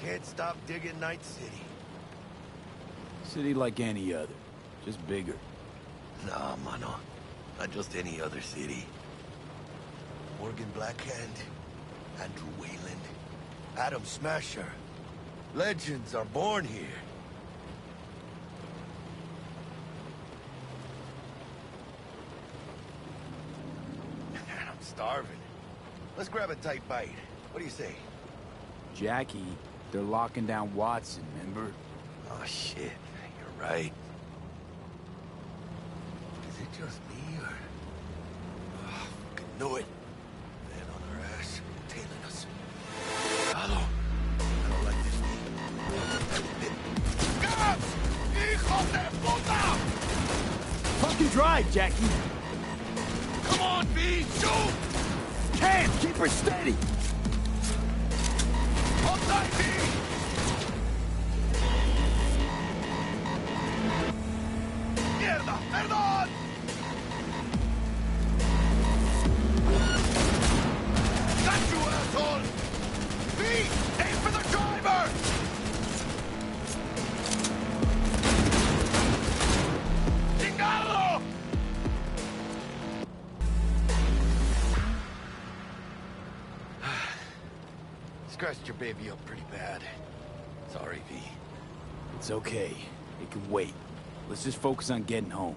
Can't stop digging Night City. City like any other, just bigger. Nah, mano. Not just any other city. Morgan Blackhand, Andrew Wayland, Adam Smasher. Legends are born here. I'm starving. Let's grab a tight bite. What do you say? Jackie, they're locking down Watson, remember? Oh, shit. You're right. Is it just me, or... Oh, fucking knew it. Man on our ass, tailing us. Hello. I don't like this. Guns! Hijos de puta! Fucking drive, Jackie! Come on, V! Shoot! Can't! Keep her steady! Hold tight, V! ¡Mierda! ¡Perdón! Got you, asshole! V! Aim for the driver! ¡Chingado! Scratched your baby up pretty bad. Sorry, V. It's okay. It can wait. Let's just focus on getting home.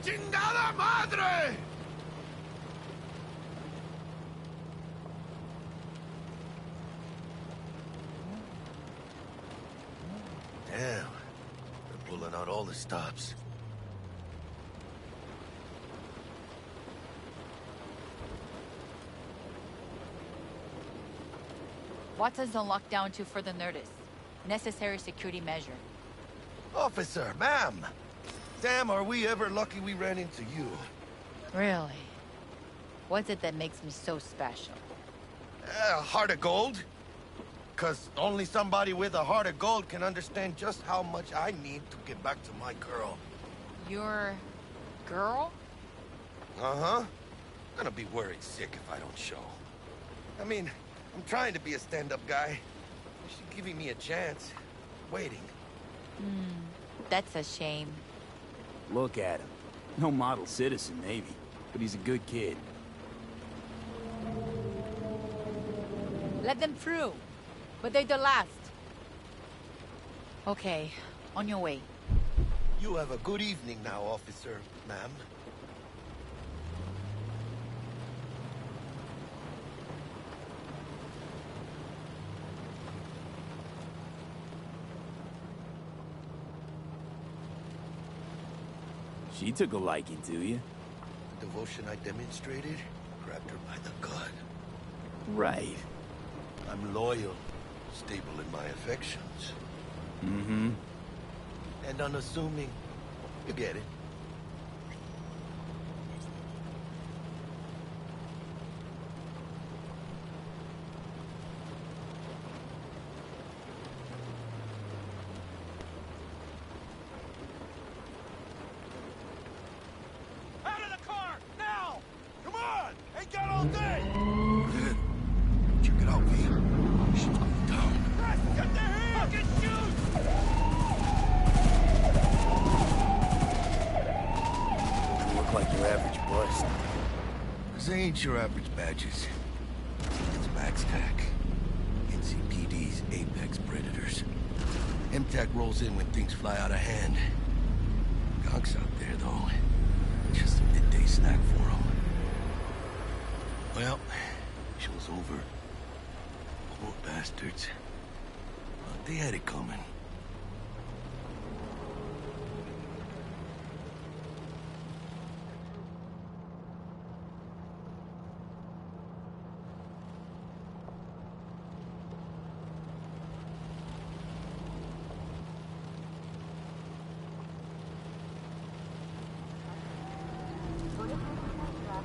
¡Chingada madre! Damn. They're pulling out all the stops. Watson's on lockdown to further notice. Necessary security measure. Officer, ma'am! Damn, are we ever lucky we ran into you. Really? What's it that makes me so special? Heart of gold? 'Cause only somebody with a heart of gold can understand just how much I need to get back to my girl. Your... girl? Uh-huh. Gonna be worried sick if I don't show. I mean, I'm trying to be a stand-up guy. She's giving me a chance. Waiting. That's a shame. Look at him. No model citizen, maybe, but he's a good kid. Let them through. But they're the last. Okay, on your way. You have a good evening now, officer, ma'am. She took a liking to you. The devotion I demonstrated grabbed her by the gut. Right. I'm loyal, stable in my affections. Mm-hmm. And unassuming. You get it. Out of the car! Now! Come on! Ain't got all day! Check it out, V. Shit's going down. Press, get their hands! Fucking shoot! You look like your average bust. This ain't your average badges. It's MaxTac. NCPD's apex predators. MTAC rolls in when things fly out of hand. Gonks out there, though. Just a midday snack for them. Well, show's over. Poor bastards. Thought they had it coming.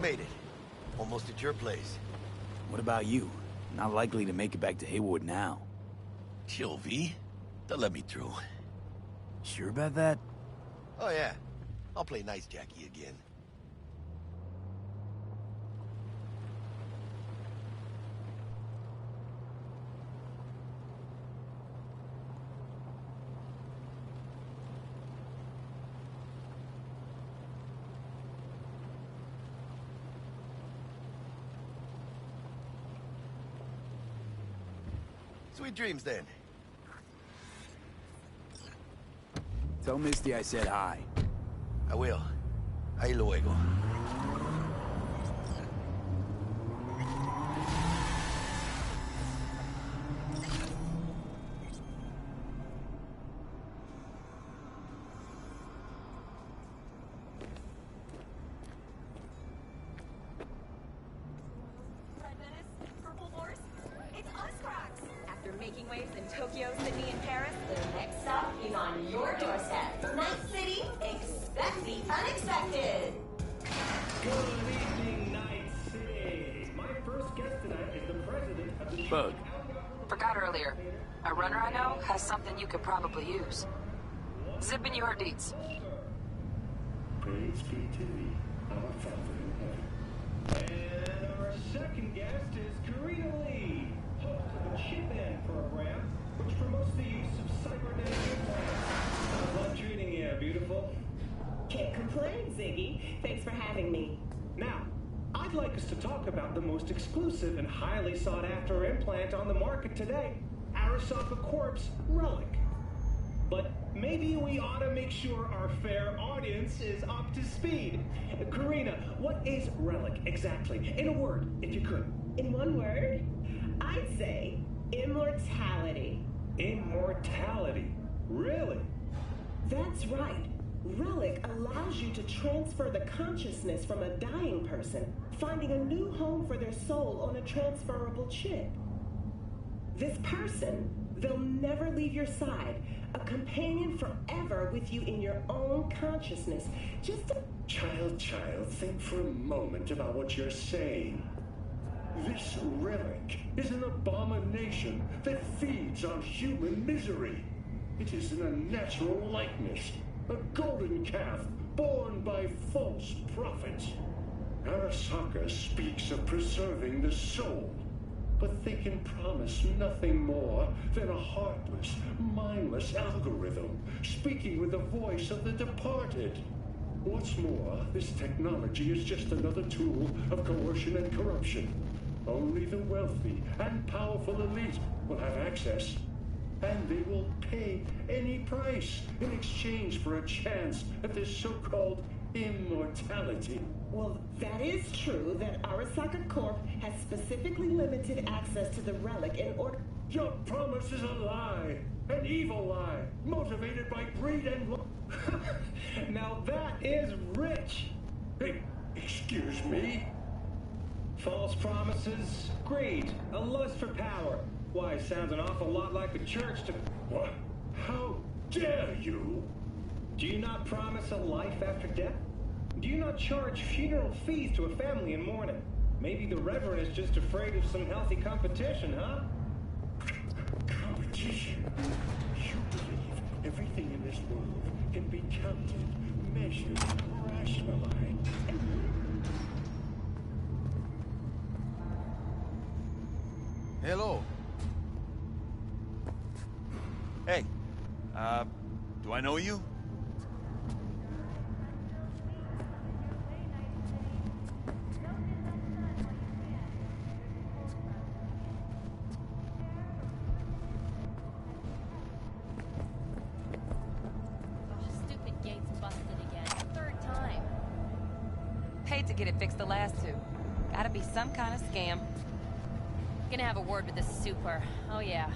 Made it. Almost at your place. What about you? Not likely to make it back to Haywood now. Chill, V. They'll let me through. Sure about that? Oh, yeah. I'll play nice Jackie again. Sweet dreams, then. Tell Misty I said hi. I will. Ahí luego. Making waves in Tokyo, Sydney, and Paris, the next stop is on your doorstep. Night City, expect the unexpected. Good evening, Night City. My first guest tonight is the president of the... Bug. Forgot earlier. A runner I know has something you could probably use. Zip in your deeds. Praise be to thee, our Father in heaven. And our second guest is Karina Lee, host of the Chip-In program, which promotes the use of cybernetic implants. How's life treating you, beautiful? Can't complain, Ziggy. Thanks for having me. Now, I'd like us to talk about the most exclusive and highly sought-after implant on the market today, Arasaka Corp's Relic. But maybe we ought to make sure our fair audience is up to speed. Karina, what is Relic exactly? In a word, if you could. In one word, I'd say immortality. Immortality? Really? That's right. Relic allows you to transfer the consciousness from a dying person, finding a new home for their soul on a transferable chip. This person, they'll never leave your side, a companion forever with you in your own consciousness. Just a... Child, think for a moment about what you're saying. This relic is an abomination that feeds on human misery. It is an unnatural likeness, a golden calf born by false prophets. Arasaka speaks of preserving the soul, but they can promise nothing more than a heartless, mindless algorithm speaking with the voice of the departed. What's more, this technology is just another tool of coercion and corruption. Only the wealthy and powerful elite will have access, and they will pay any price in exchange for a chance at this so-called immortality. Well, that is true that Arasaka Corp has specifically limited access to the relic in order... Your promise is a lie, an evil lie, motivated by greed and... Now that is rich! Hey, excuse me? False promises, greed, a lust for power. Why, sounds an awful lot like a church to... What? How dare you? Do you not promise a life after death? Do you not charge funeral fees to a family in mourning? Maybe the Reverend is just afraid of some healthy competition, huh? Competition? You believe everything in this world can be counted, measured, rationalized? Hello. Hey, do I know you? Stupid gate's busted again. Third time. Paid to get it fixed the last two. Gotta be some kind of scam. Gonna have a word with the super. Oh yeah.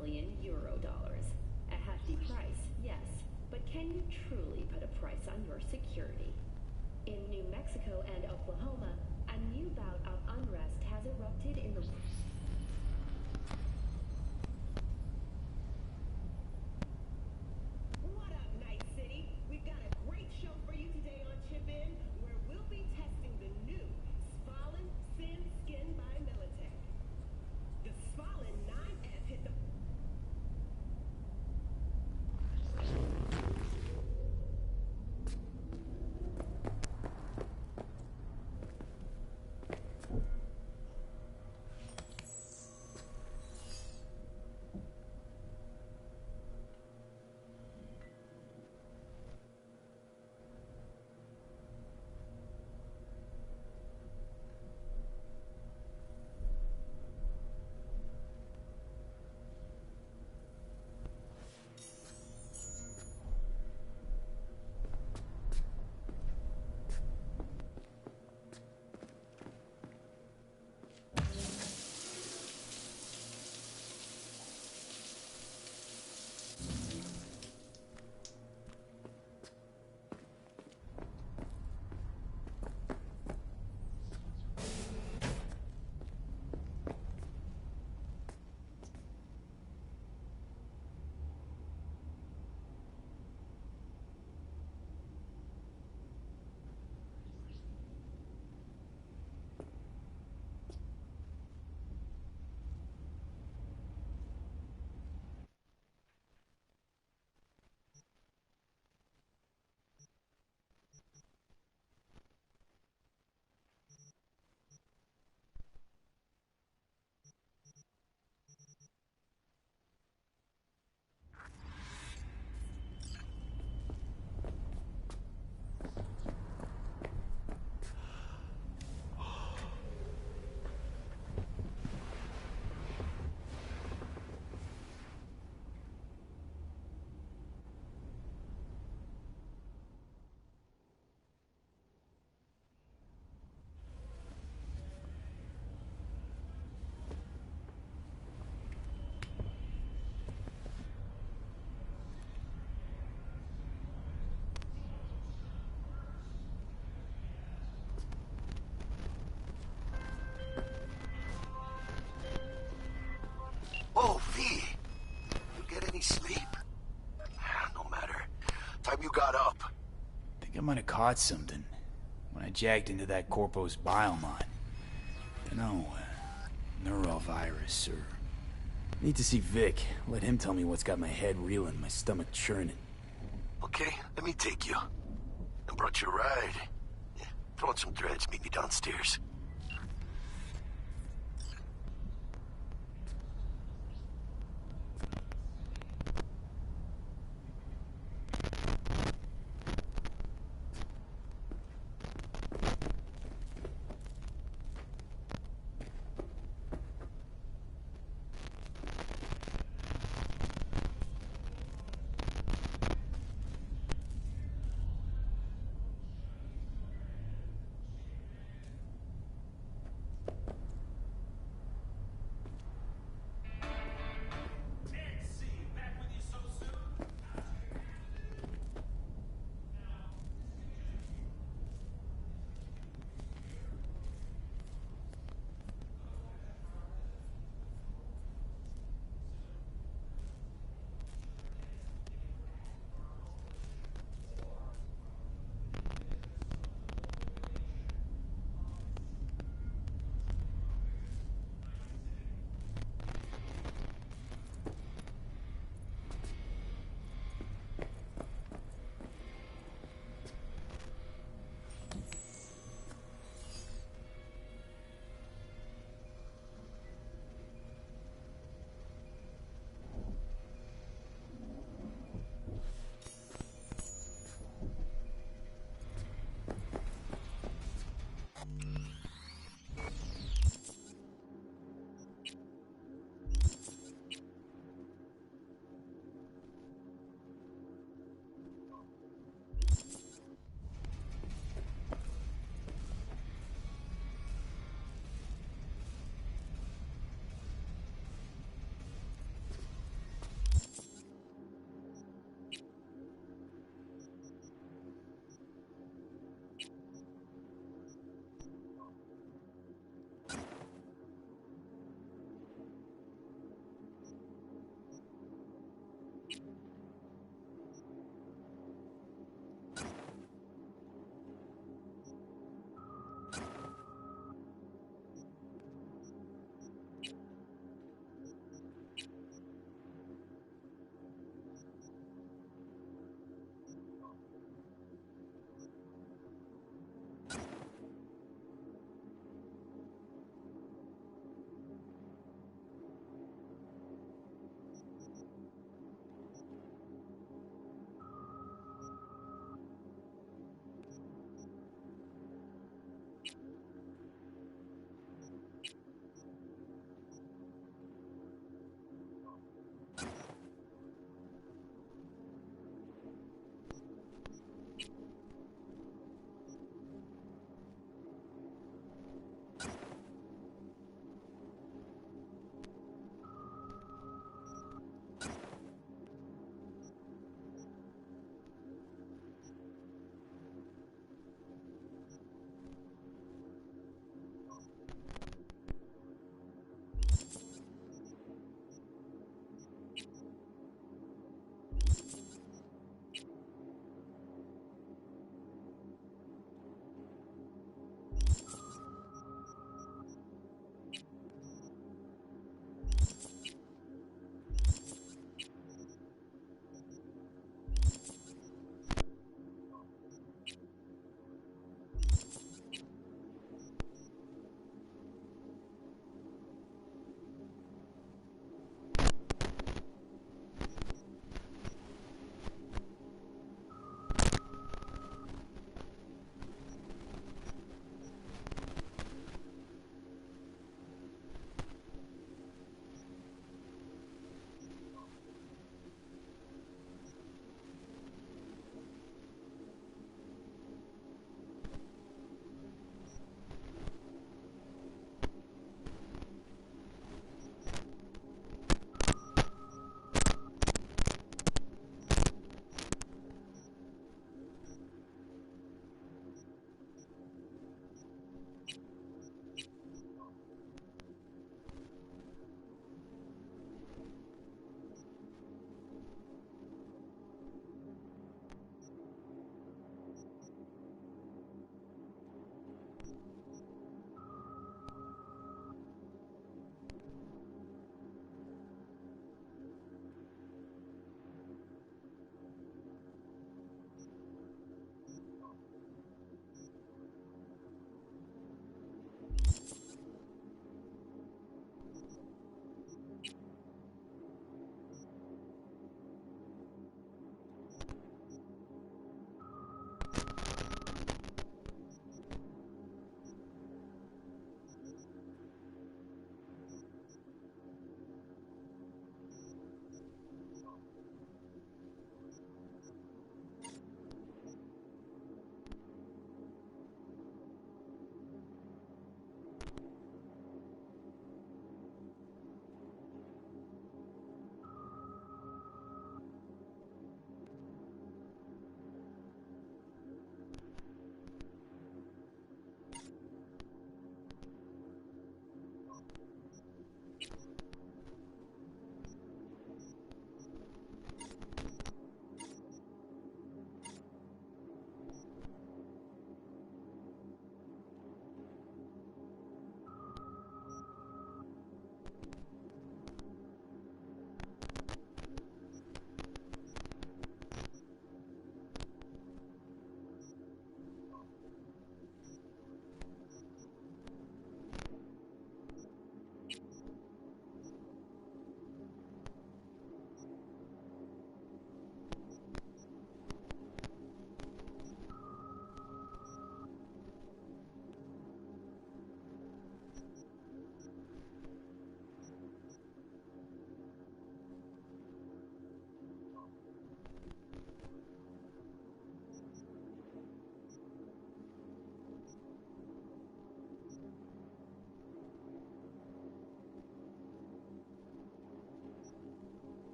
million euro dollars. A hefty price, yes, but can you truly put a price on your security? In New Mexico and Oklahoma, a new bout of unrest has erupted in the... What up, Night City? We've got a great show for you today on Chip In, where we'll be testing the new Spalin Thin Skin by Militech. The Spalin 9F hit the... Oh, V! You get any sleep? No matter. Time you got up. Think I might have caught something when I jacked into that Corpo's biomon. You know, neurovirus or... Need to see Vic. Let him tell me what's got my head reeling, my stomach churning. Okay, let me take you. I brought you a ride. Yeah, throw on some threads, meet me downstairs.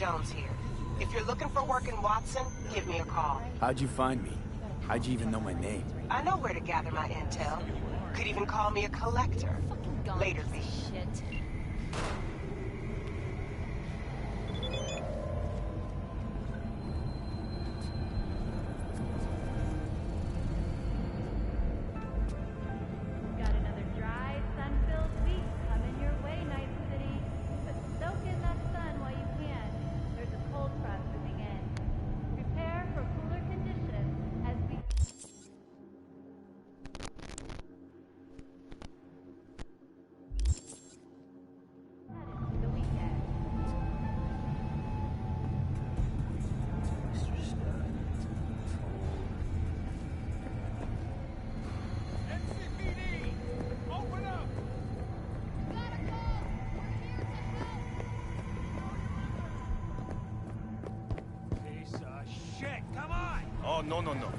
Jones here. If you're looking for work in Watson, give me a call. How'd you find me? How'd you even know my name? I know where to gather my intel. Could even call me a collector. Later, V. Shit. Got another dry, sun-filled week coming your way, Night City. But soak in that sun while you can. There's a cold front moving in. Prepare for cooler conditions as we... head into the weekend. NCPD! Open up! Piece of shit! Come on! Oh, no, no, no.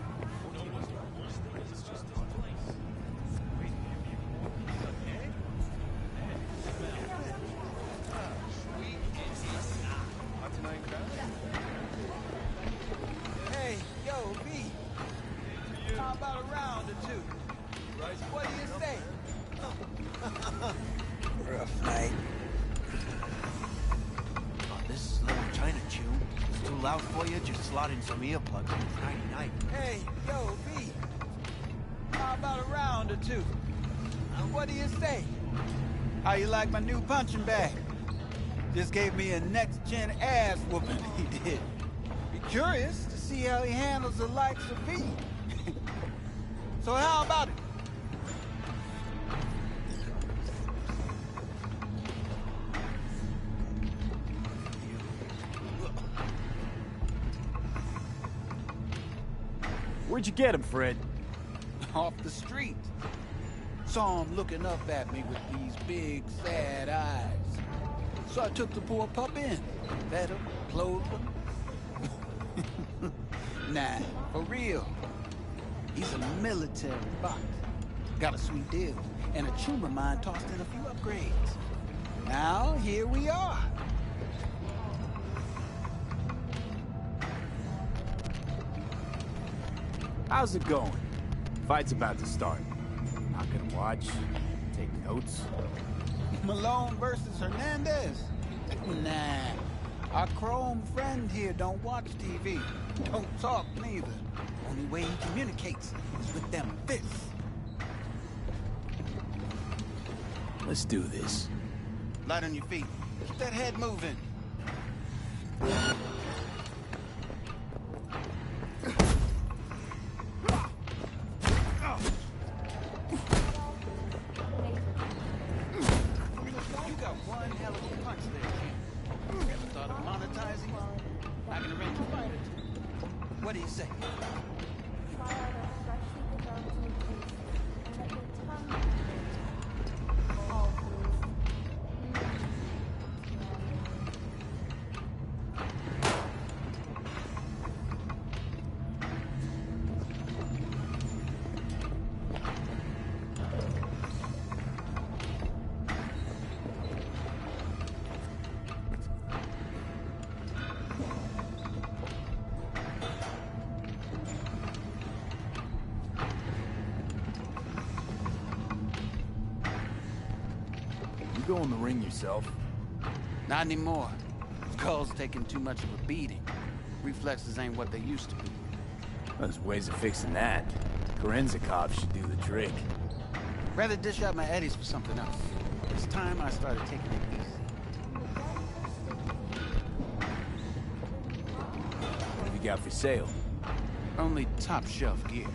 Hey, yo, V. How about a round or two? What do you say? Rough night. Oh, this little China tune is too loud for you. Just slot in some earplugs on a Friday night. Hey, yo, V. How about a round or two? What do you say? How you like my new punching bag? Just gave me a next-gen ass whooping, he did. Be curious to see how he handles the likes of V. So how about it? Where'd you get him, Fred? Off the street. Saw him looking up at me with these big, sad eyes. So I took the poor pup in. Fed him, clothed him. Nah, for real. He's a military bot. Got a sweet deal. And a tumor mine tossed in a few upgrades. Now, here we are. How's it going? Fight's about to start. Not gonna watch, take notes. Malone versus Hernandez? Nah. Our chrome friend here don't watch TV. Don't talk neither. Only way he communicates is with them fists. Let's do this. Light on your feet. Keep that head moving. You got one hell of a punch there, kid. Ever thought of monetizing? I can arrange a fight or two. What do you say? Try out a freshly developed new taste and let your tongue all through. You go in the ring yourself. Not anymore. Skull's taking too much of a beating. Reflexes ain't what they used to be. There's ways of fixing that. Korenzikov should do the trick. Rather dish out my eddies for something else. It's time I started taking it easy. What have you got for sale? Only top shelf gear.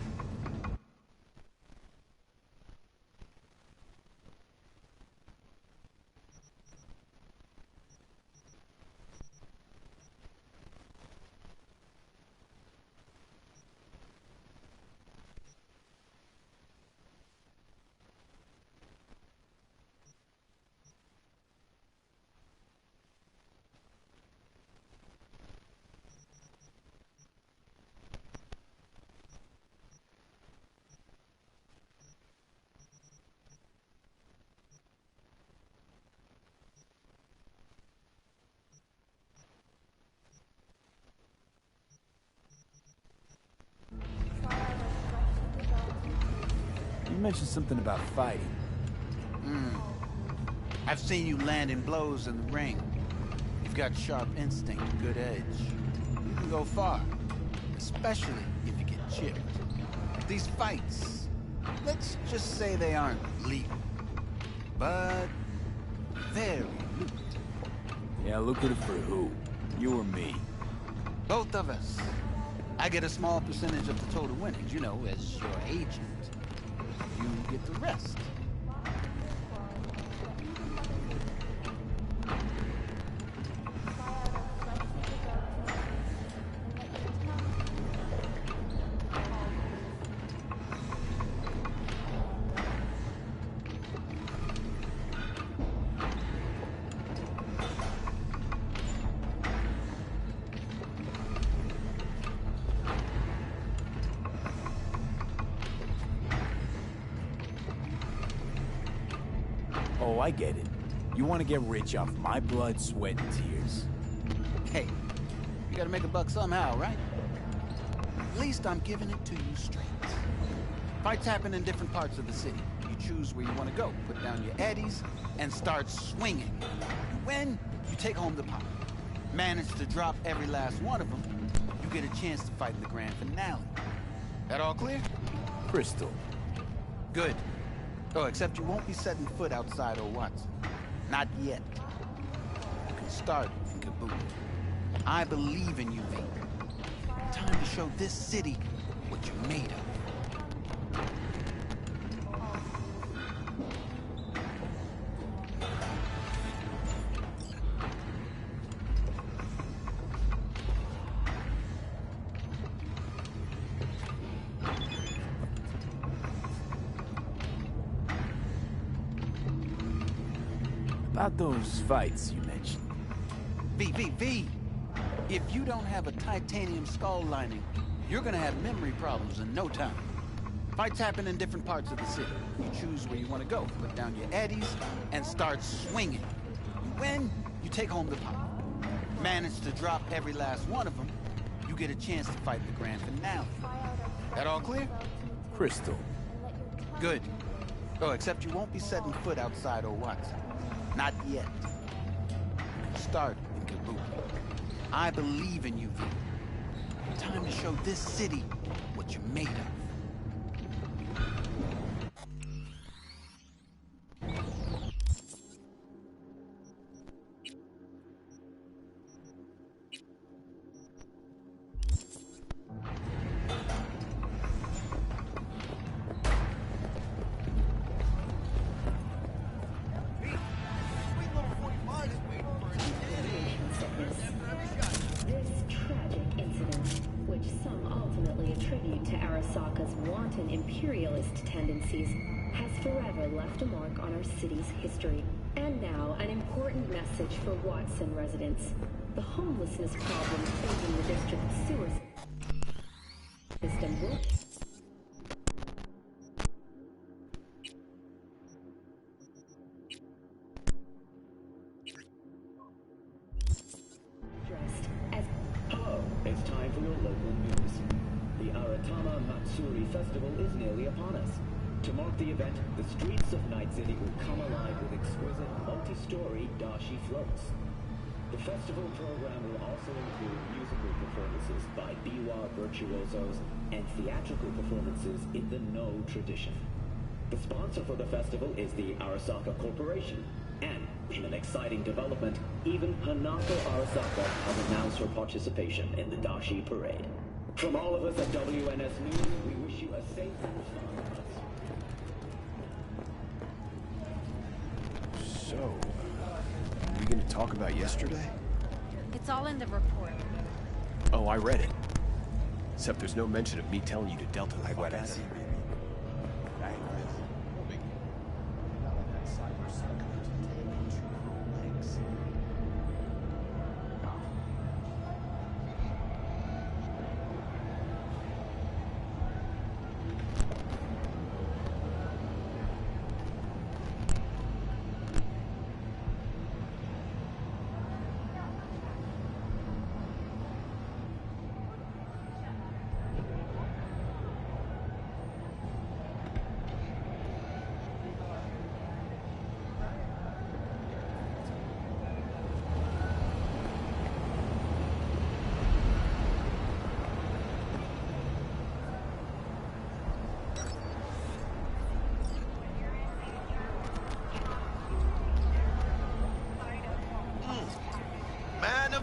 You mentioned something about fighting. I've seen you landing blows in the ring. You've got sharp instinct, good edge. You can go far, especially if you get chipped. These fights, let's just say they aren't lethal, but very lucrative. Yeah, lucrative for who? You or me? Both of us. I get a small percentage of the total winnings, you know, as your agent. You get the rest. Oh, I get it. You want to get rich off my blood, sweat, and tears. Hey, you gotta make a buck somehow, right? At least I'm giving it to you straight. Fights happen in different parts of the city. You choose where you want to go, put down your eddies, and start swinging. You win, you take home the pot. Manage to drop every last one of them, you get a chance to fight in the grand finale. That all clear? Crystal. Good. Oh, except you won't be setting foot outside old Watson. Not yet. You can start in Kaboom. I believe in you, V. Time to show this city what you're made of. About those fights you mentioned. V. If you don't have a titanium skull lining, you're gonna have memory problems in no time. Fights happen in different parts of the city. You choose where you want to go, put down your eddies, and start swinging. You win, you take home the pot. Manage to drop every last one of them, you get a chance to fight the grand finale. That all clear? Crystal. Good. Oh, except you won't be setting foot outside old Watson. Not yet. You can start in Kaboom. I believe in you, V. Time to show this city what you're made of. Imperialist tendencies has forever left a mark on our city's history. And now, an important message for Watson residents. The homelessness problem facing the district's sewer system will addressed as... Hello, it's time for your local news. The Aratama Matsuri Festival is nearly upon us. To mark the event, the streets of Night City will come alive with exquisite multi-story dashi floats. The festival program will also include musical performances by biwa virtuosos and theatrical performances in the No tradition. The sponsor for the festival is the Arasaka Corporation, and in an exciting development, even Hanako Arasaka has announced her participation in the dashi parade. From all of us at WNS News, we wish you a safe and fun run. So, we gonna talk about yesterday? It's all in the report. Oh, I read it. Except there's no mention of me telling you to Delta the fuck out of here.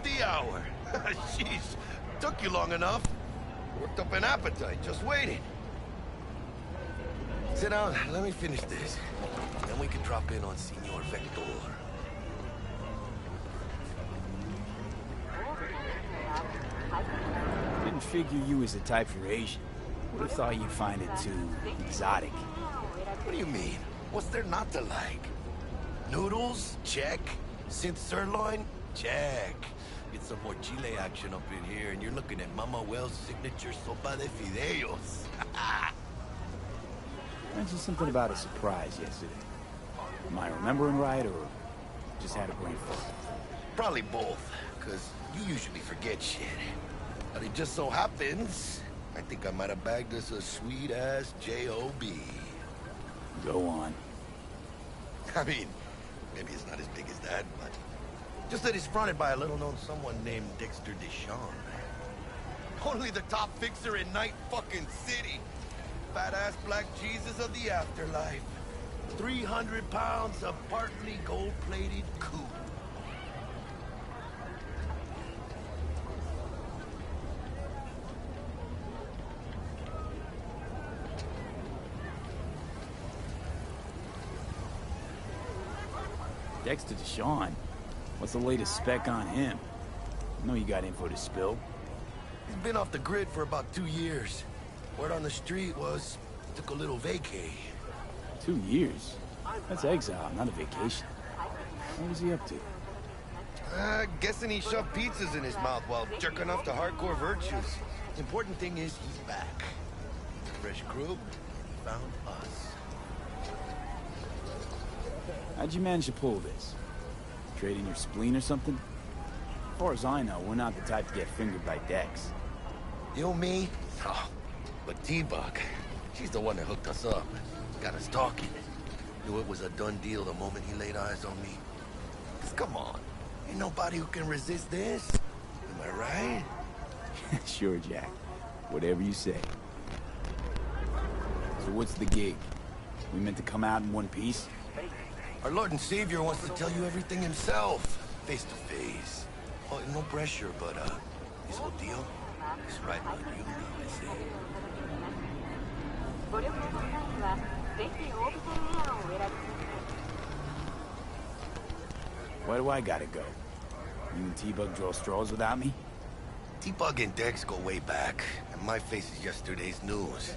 the hour. Jeez, took you long enough. Worked up an appetite, just waiting. Sit down, let me finish this. Then we can drop in on Senor Vector. Didn't figure you was the type for Asian. Would have thought you'd find it too exotic. What do you mean? What's there not to like? Noodles? Check. Synth sirloin? Check. Get some more chile action up in here, and you're looking at Mama Wells' signature sopa de fideos. Mentioned something about a surprise yesterday. Am I remembering right, or just had a brain fart? Probably both, because you usually forget shit. But it just so happens, I think I might have bagged us a sweet-ass J.O.B. Go on. I mean, maybe it's not as big as that, but... just that it's fronted by a little-known someone named Dexter Deshawn. Only the top fixer in Night fucking City. Fat-ass black Jesus of the afterlife. 300 pounds of partly gold-plated coup. Dexter Deshawn? What's the latest spec on him? I know you got info to spill. He's been off the grid for about 2 years. Word on the street was he took a little vacay. 2 years? That's exile, not a vacation. What was he up to? Guessing he shoved pizzas in his mouth while jerking off to hardcore virtues. The important thing is he's back. Fresh crew, found us. How'd you manage to pull this? Trading your spleen or something? As far as I know, we're not the type to get fingered by Dex. You, me? Oh, but T-Bug, she's the one that hooked us up. Got us talking. Knew it was a done deal the moment he laid eyes on me. 'Cause come on, ain't nobody who can resist this. Am I right? Sure, Jack. Whatever you say. So what's the gig? We meant to come out in one piece? Our Lord and Savior wants to tell you everything himself, face to face. Oh, no pressure, but this whole deal is right on you now, I see. Why do I gotta go? You and T-Bug draw straws without me? T-Bug and Dex go way back, and my face is yesterday's news.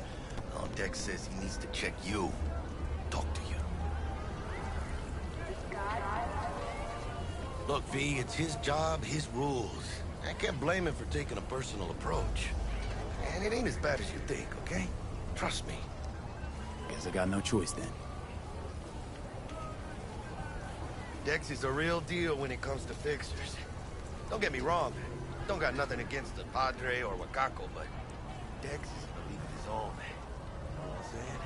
Now Dex says he needs to check you, talk to you. Look, V, it's his job, his rules. I can't blame him for taking a personal approach. And it ain't as bad as you think, okay? Trust me. Guess I got no choice then. Dex is a real deal when it comes to fixers. Don't get me wrong. Don't got nothing against the Padre or Wakako, but Dex is in a league of his own. You know what I'm saying?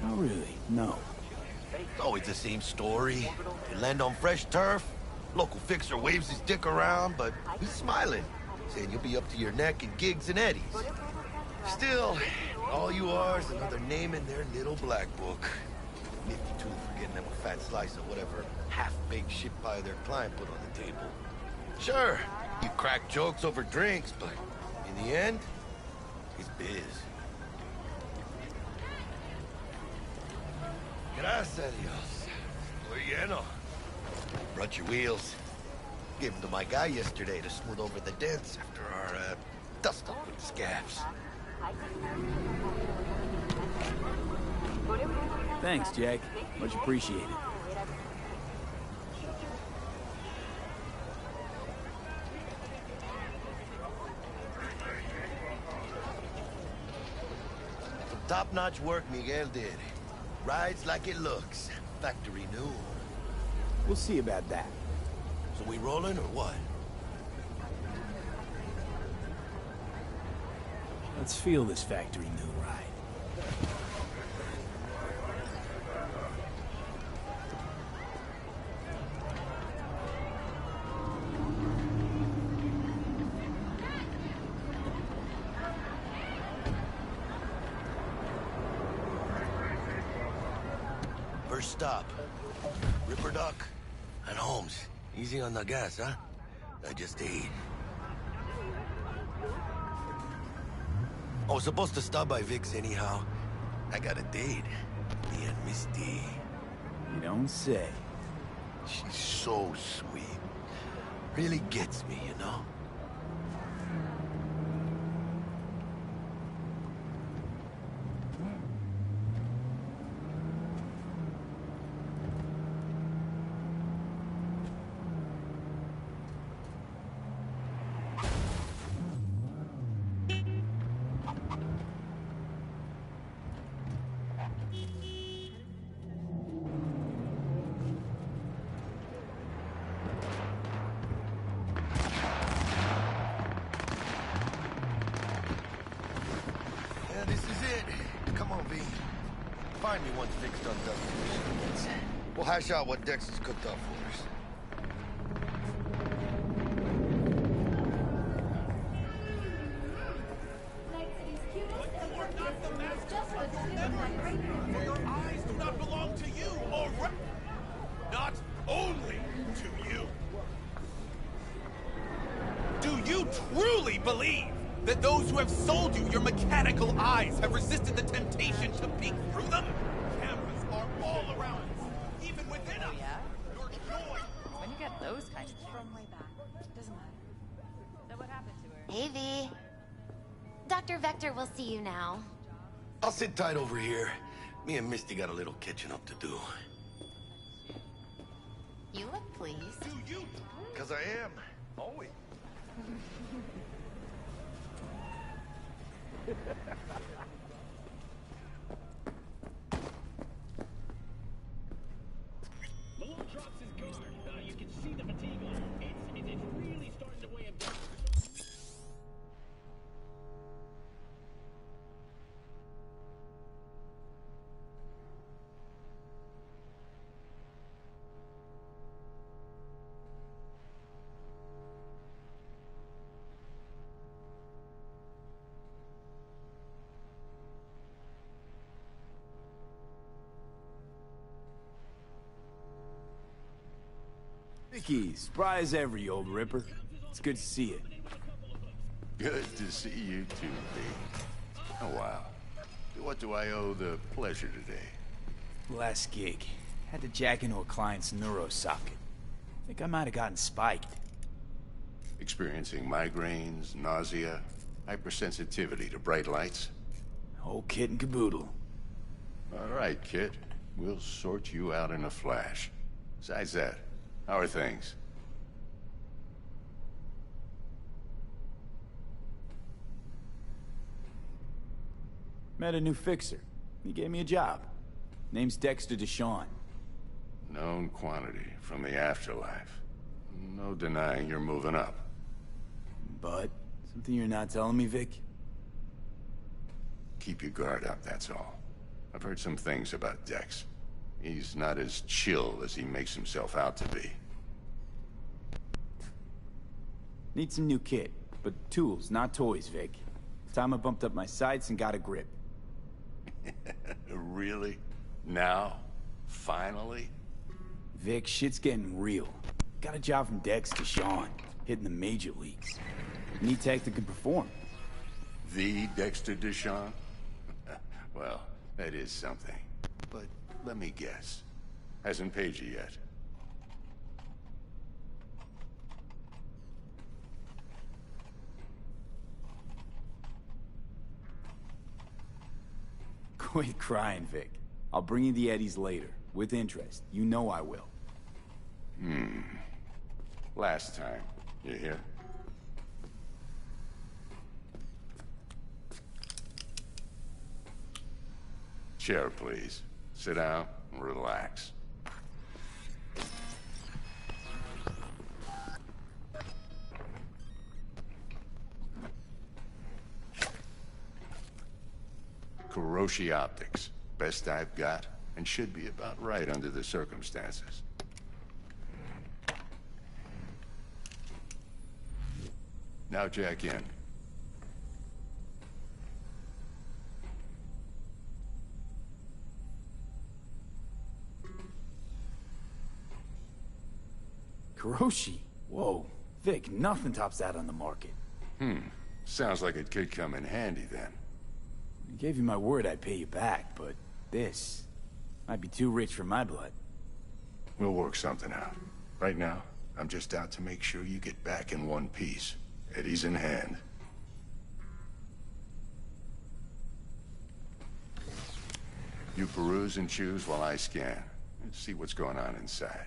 Not really, no. It's always the same story. You land on fresh turf, local fixer waves his dick around, but he's smiling, saying you'll be up to your neck in gigs and eddies. Still, all you are is another name in their little black book. Nifty too for getting them a fat slice of whatever half-baked shit pie their client put on the table. Sure, you crack jokes over drinks, but in the end, it's biz. Gracias a Dios. Muy lleno. Brought your wheels. Gave them to my guy yesterday to smooth over the dents after our, dust-up with the scabs. Thanks, Jack. Much appreciated. Some top-notch work Miguel did. Rides like it looks. Factory new. We'll see about that. So we rolling or what? Let's feel this factory new ride. First stop. Ripper Doc and Holmes. Easy on the gas, huh? I just ate. I was supposed to stop by Vic's anyhow. I got a date. Me and Misty. You don't say. She's so sweet. Really gets me, you know? Yeah, this is it. Come on, V. Find me once Vic's done dusting. We'll hash out what Dexter's cooked up for us. Your eyes do not belong to you, or not only to you. Do you truly believe that those who have sold you your mechanical eyes have resisted the temptation to peek through them? Cameras are all around us, even within us. Yeah? Your joy. When you get those kinds of From way back. Doesn't matter. So what happened to her? Hey, V. Dr. Vector will see you now. I'll sit tight over here. Me and Misty got a little catching up to do. You look pleased. Do you? Because I am. Always. Malone drops his guard. You can see the fatigue on him. It's really starting to weigh him down. Vicky, spry as ever, you old ripper. It's good to see you. Good to see you too, V. Oh, wow. What do I owe the pleasure today? Last gig. Had to jack into a client's neuro socket. Think I might have gotten spiked. Experiencing migraines, nausea, hypersensitivity to bright lights? Whole kit and caboodle. All right, kid. We'll sort you out in a flash. Besides that, how are things? Met a new fixer. He gave me a job. Name's Dexter Deshawn. Known quantity from the afterlife. No denying you're moving up. But, something you're not telling me, Vic? Keep your guard up, that's all. I've heard some things about Dex. He's not as chill as he makes himself out to be. Need some new kit, but tools, not toys, Vic. Time I bumped up my sights and got a grip. Really? Now? Finally? Vic, shit's getting real. Got a job from Dex to Sean, hitting the major leagues. Need tech that can perform. The Dexter Deshawn? Well, that is something. But let me guess. Hasn't paid you yet. Quit crying, Vic. I'll bring you the Eddies later, with interest. You know I will. Last time. You hear? Chair, please. Sit down and relax. Kuroshi Optics. Best I've got, and should be about right under the circumstances. Now jack in. Kuroshi? Whoa. Vic, nothing tops that on the market. Sounds like it could come in handy then. I gave you my word I'd pay you back, but this might be too rich for my blood. We'll work something out. Right now, I'm just out to make sure you get back in one piece. Eddie's in hand. You peruse and choose while I scan. Let's see what's going on inside.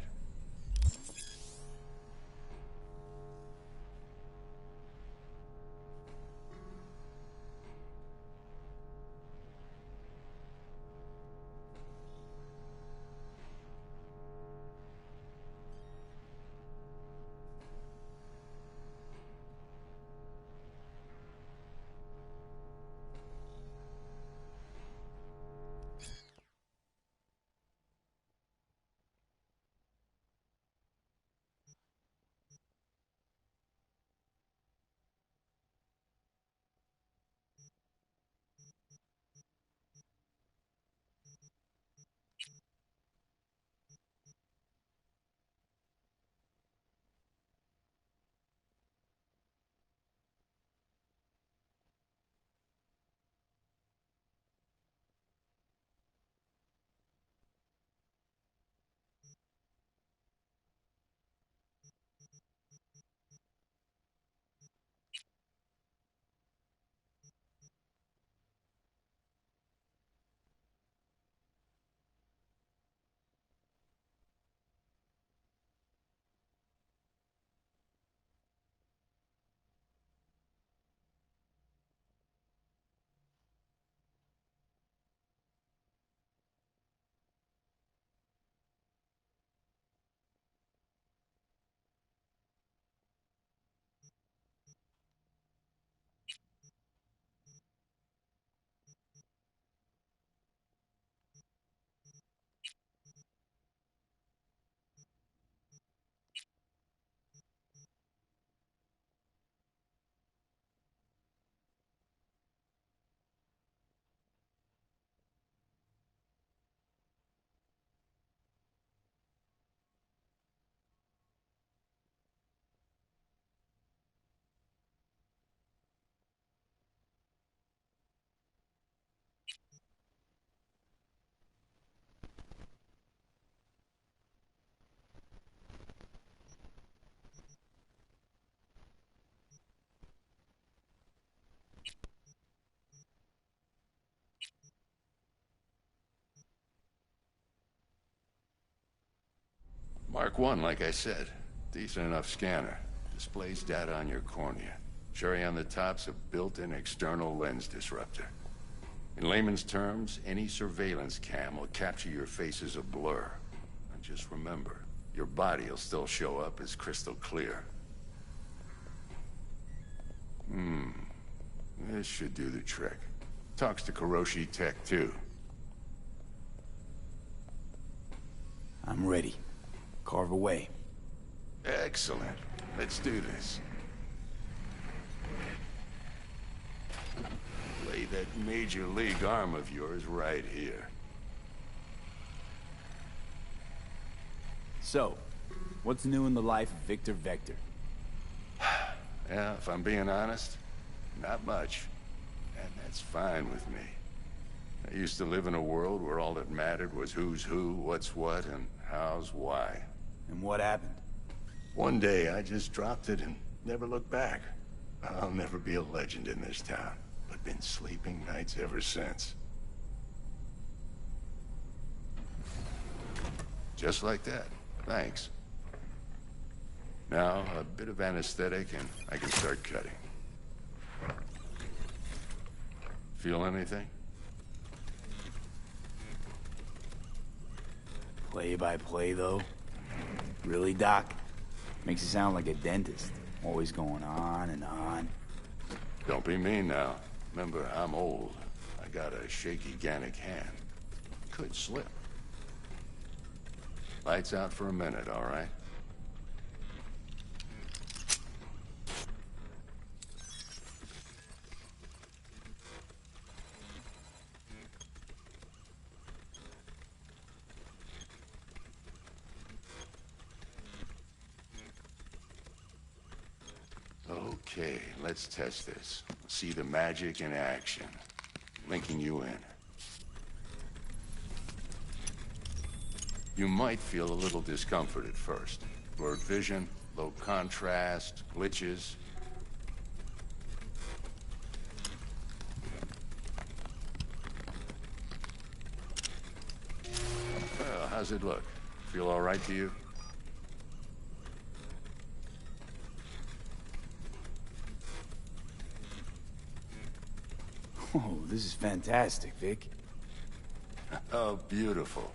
Mark 1, like I said. Decent enough scanner. Displays data on your cornea. Cherry on the top's a built-in external lens disruptor. In layman's terms, any surveillance cam will capture your face as a blur. And just remember, your body will still show up as crystal clear. This should do the trick. Talks to Kuroshi Tech, too. I'm ready. Carve away. Excellent. Let's do this. Lay that major league arm of yours right here. So, what's new in the life of Victor Vector? Yeah, if I'm being honest, not much. And that's fine with me. I used to live in a world where all that mattered was who's who, what's what, and how's why. And what happened? One day, I just dropped it and never looked back. I'll never be a legend in this town, but been sleeping nights ever since. Just like that. Thanks. Now, a bit of anesthetic and I can start cutting. Feel anything? Play by play, though? Really, Doc? Makes you sound like a dentist. Always going on and on. Don't be mean now. Remember, I'm old. I got a shaky Gannic hand. Could slip. Lights out for a minute, all right? Okay, let's test this. See the magic in action. Linking you in. You might feel a little discomfort at first. Blurred vision, low contrast, glitches. Well, how's it look? Feel all right to you? Oh, this is fantastic, Vic. Oh, beautiful.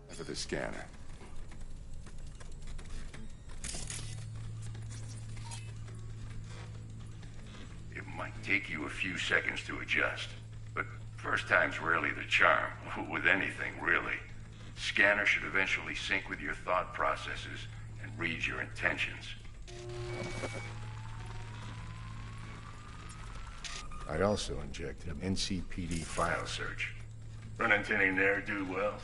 For the scanner. It might take you a few seconds to adjust, but first time's rarely the charm, with anything, really. Scanner should eventually sync with your thought processes and read your intentions. I also injected an NCPD file search. Run into any ne'er-do-wells?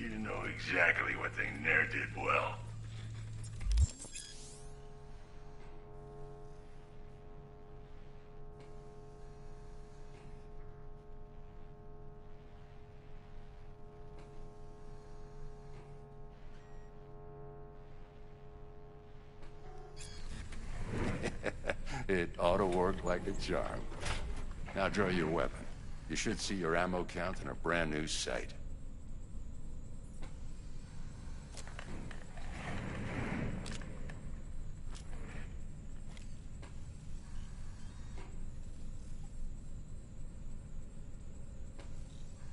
You know exactly what they ne'er did well. It ought to work like a charm. Now draw your weapon. You should see your ammo count in a brand new sight.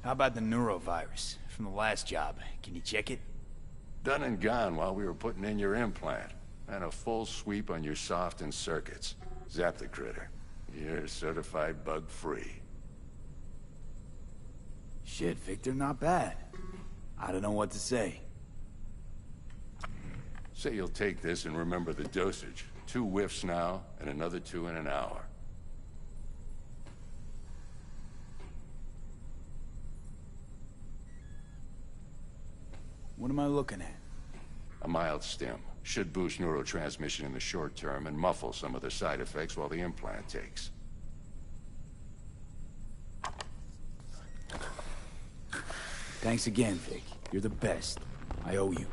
How about the neurovirus from the last job? Can you check it? Done and gone while we were putting in your implant. And a full sweep on your soft and circuits. Zap the critter. You're certified bug-free. Shit, Victor, not bad. I don't know what to say. Say you'll take this and remember the dosage. 2 whiffs now, and another 2 in an hour. What am I looking at? A mild stim. Should boost neurotransmission in the short term and muffle some of the side effects while the implant takes. Thanks again, Vic. You're the best. I owe you.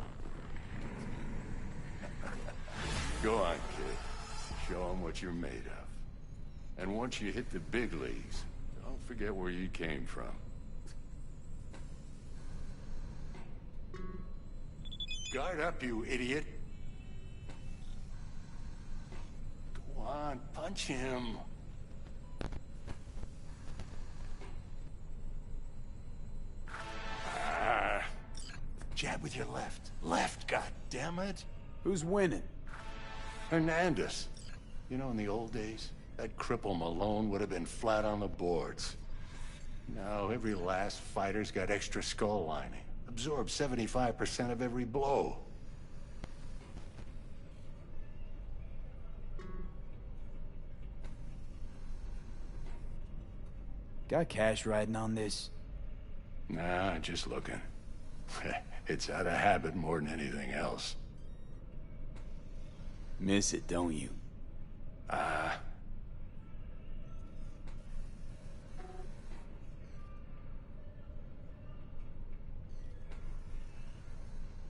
Go on, kid. Show them what you're made of. And once you hit the big leagues, don't forget where you came from. Guard up, you idiot. Go on, punch him. Jab with your left. Left, goddammit. Who's winning? Hernandez. You know, in the old days, that cripple Malone would have been flat on the boards. Now, every last fighter's got extra skull lining. Absorbs 75% of every blow. Got cash riding on this? Nah, just looking. It's out of habit more than anything else. Miss it, don't you?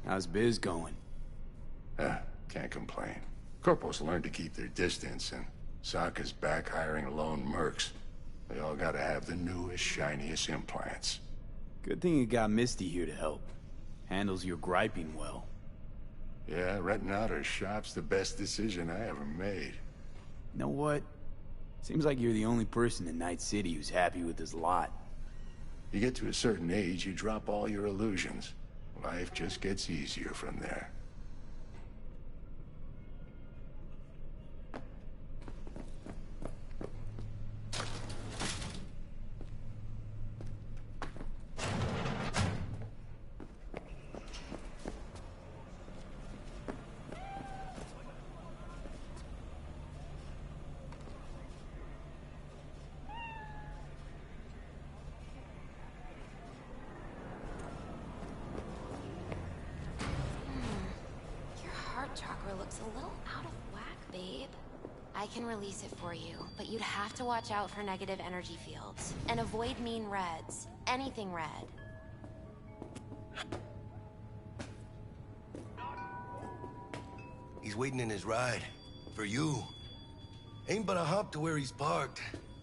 How's biz going? Can't complain. Corporals learn to keep their distance, and Sokka's back hiring lone mercs. They all gotta have the newest, shiniest implants. Good thing you got Misty here to help. Handles your griping well. Yeah, renting out her shop's the best decision I ever made. You know what? Seems like you're the only person in Night City who's happy with this lot. You get to a certain age, you drop all your illusions. Life just gets easier from there. looks a little out of whack, babe. I can release it for you, but you'd have to watch out for negative energy fields. And avoid mean reds. Anything red. He's waiting in his ride. For you. Ain't but a hop to where he's parked.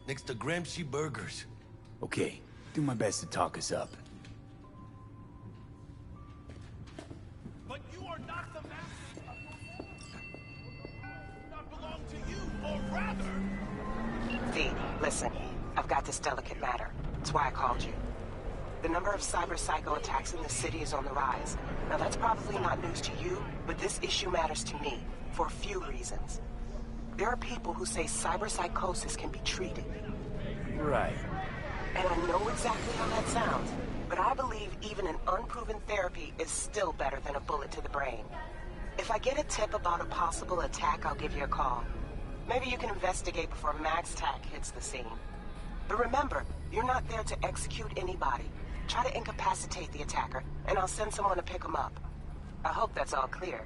Next to Gramsci Burgers. Okay, do my best to talk us up. But you are not the master of your soul. Not belong to you, or rather... V, listen. I've got this delicate matter. That's why I called you. The number of cyber-psycho attacks in the city is on the rise. Now that's probably not news to you, but this issue matters to me, for a few reasons. There are people who say cyberpsychosis can be treated. Right. And I know exactly how that sounds, but I believe even an unproven therapy is still better than a bullet to the brain. If I get a tip about a possible attack, I'll give you a call. Maybe you can investigate before MaxTac hits the scene. But remember, you're not there to execute anybody. Try to incapacitate the attacker, and I'll send someone to pick him up. I hope that's all clear.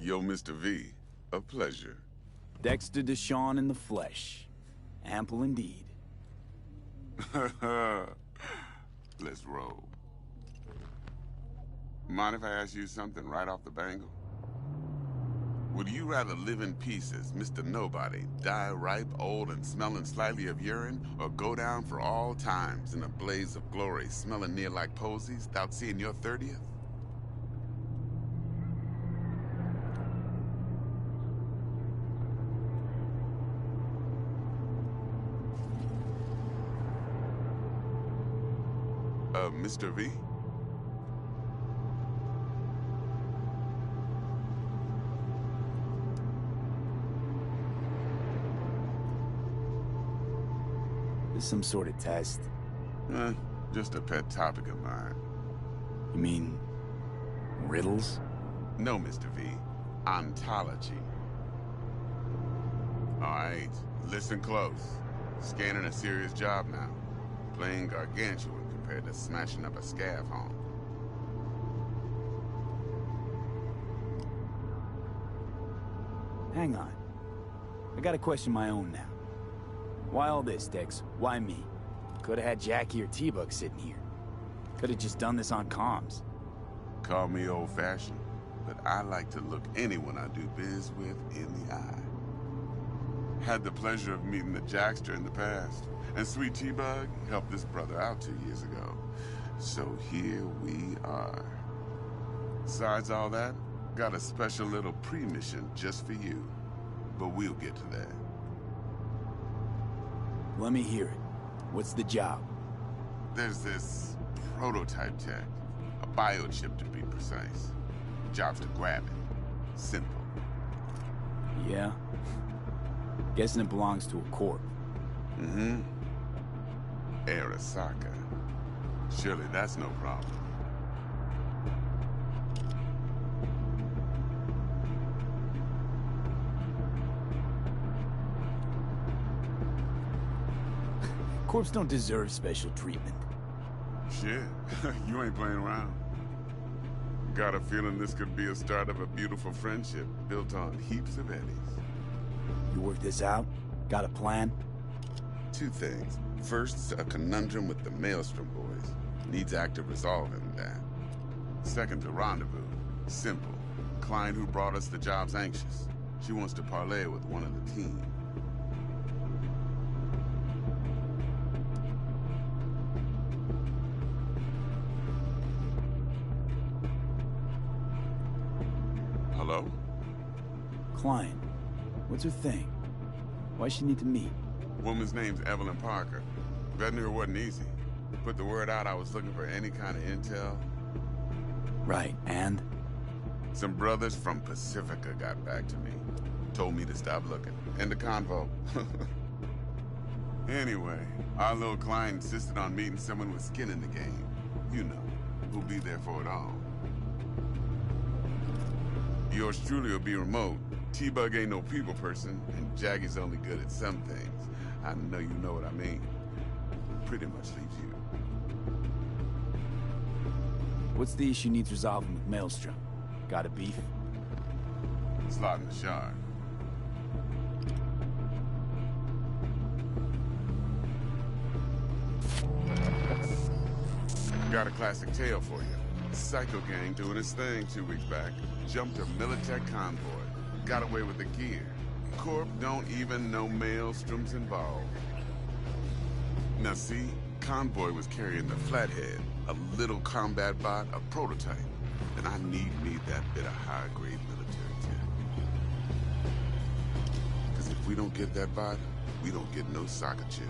Yo, Mr. V, a pleasure. Dexter Deshawn in the flesh. Ample indeed. Let's roll. Mind if I ask you something right off the bangle? Would you rather live in pieces, Mr. Nobody, die ripe, old, and smelling slightly of urine, or go down for all times in a blaze of glory, smelling near like posies, without seeing your 30th? Mr. V? This some sort of test? Just a pet topic of mine. You mean... riddles? No, Mr. V. Ontology. Alright, listen close. Scanning a serious job now. Playing gargantuan compared to smashing up a scav home. Hang on. I gotta question my own now. Why all this, Dex? Why me? Could've had Jackie or T-Bug sitting here. Could've just done this on comms. Call me old-fashioned, but I like to look anyone I do biz with in the eye. Had the pleasure of meeting the Jackster in the past, and Sweet T-Bug helped this brother out 2 years ago. So here we are. Besides all that, got a special little pre-mission just for you. But we'll get to that. Let me hear it. What's the job? There's this prototype tech. A biochip to be precise. Job's to grab it. Simple. Yeah? Guessing it belongs to a corp. Mm-hmm. Arasaka. Surely that's no problem. Corps don't deserve special treatment. Shit, you ain't playing around. Got a feeling this could be a start of a beautiful friendship built on heaps of eddies. You work this out? Got a plan? Two things. First, a conundrum with the Maelstrom boys. Needs active resolving that. Second, a rendezvous. Simple. client who brought us the job's anxious. She wants to parlay with one of the team. Hello? Client. What's her thing? Why she need to meet? Woman's name's Evelyn Parker. Vetting her wasn't easy. Put the word out I was looking for any kind of intel. Right, and? Some brothers from Pacifica got back to me. Told me to stop looking. End the convo. Anyway, our little client insisted on meeting someone with skin in the game. You know, who'll be there for it all. Yours truly will be remote. T-Bug ain't no people person, and Jaggy's only good at some things. I know you know what I mean. Pretty much leaves you. What's the issue needs resolving with Maelstrom? Got a beef? Slot in the shard. Got a classic tale for you. Psycho gang doing its thing 2 weeks back. Jumped a Militech convoy. Got away with the gear. Corp don't even know Maelstrom's involved. Now see, convoy was carrying the Flathead, a little combat bot, a prototype. And I need me that bit of high-grade military tech. Because if we don't get that bot, we don't get no soccer chip.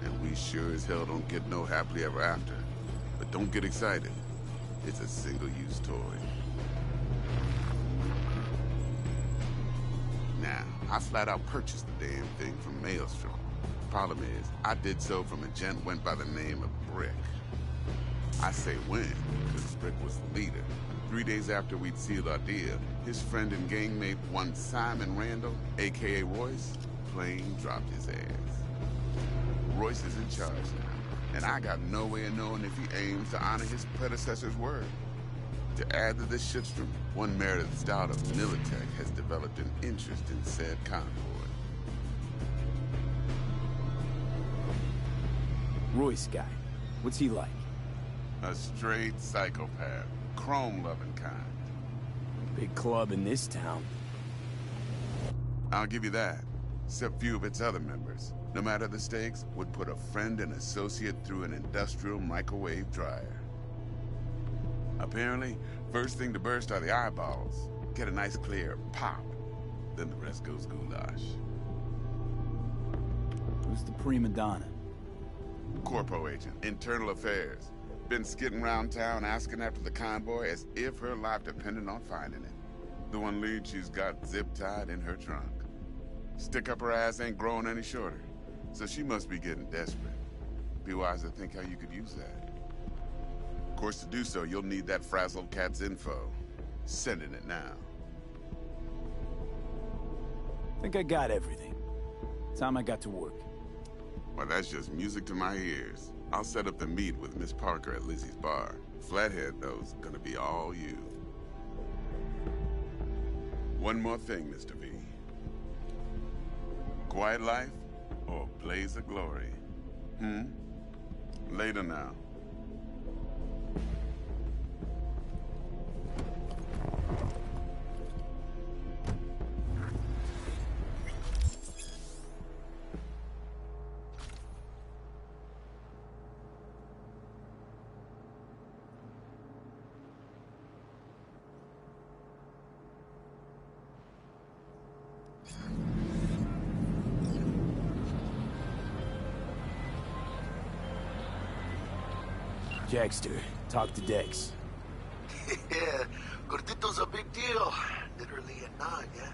And we sure as hell don't get no happily ever after. But don't get excited. It's a single-use toy. Now, I flat out purchased the damn thing from Maelstrom. Problem is, I did so from a gent went by the name of Brick. I say when, because Brick was the leader. 3 days after we'd sealed our deal, his friend and gangmate, one Simon Randall, a.k.a. Royce, plain dropped his ass. Royce is in charge now, and I got no way of knowing if he aims to honor his predecessor's word. To add to this shitstorm, one Meredith Stout of Militech has developed an interest in said convoy. Royce guy. What's he like? A straight psychopath. Chrome-loving kind. Big club in this town. I'll give you that. Except few of its other members, no matter the stakes, would put a friend and associate through an industrial microwave dryer. Apparently, first thing to burst are the eyeballs. Get a nice clear pop. Then the rest goes goulash. Who's the prima donna? Corpo agent, internal affairs. Been skidding around town asking after the convoy as if her life depended on finding it. The one lead she's got zip-tied in her trunk. Stick up her ass ain't growing any shorter, so she must be getting desperate. Be wise to think how you could use that. Of course, to do so, you'll need that frazzled cat's info. Sending it now. Think I got everything. Time I got to work. Well, that's just music to my ears. I'll set up the meet with Miss Parker at Lizzie's bar. Flathead, though, is gonna be all you. One more thing, Mr. V. Quiet life or blaze of glory? Later now. Jackster, talk to Dex. Yeah, Gordito's a big deal. Literally a nod, yeah?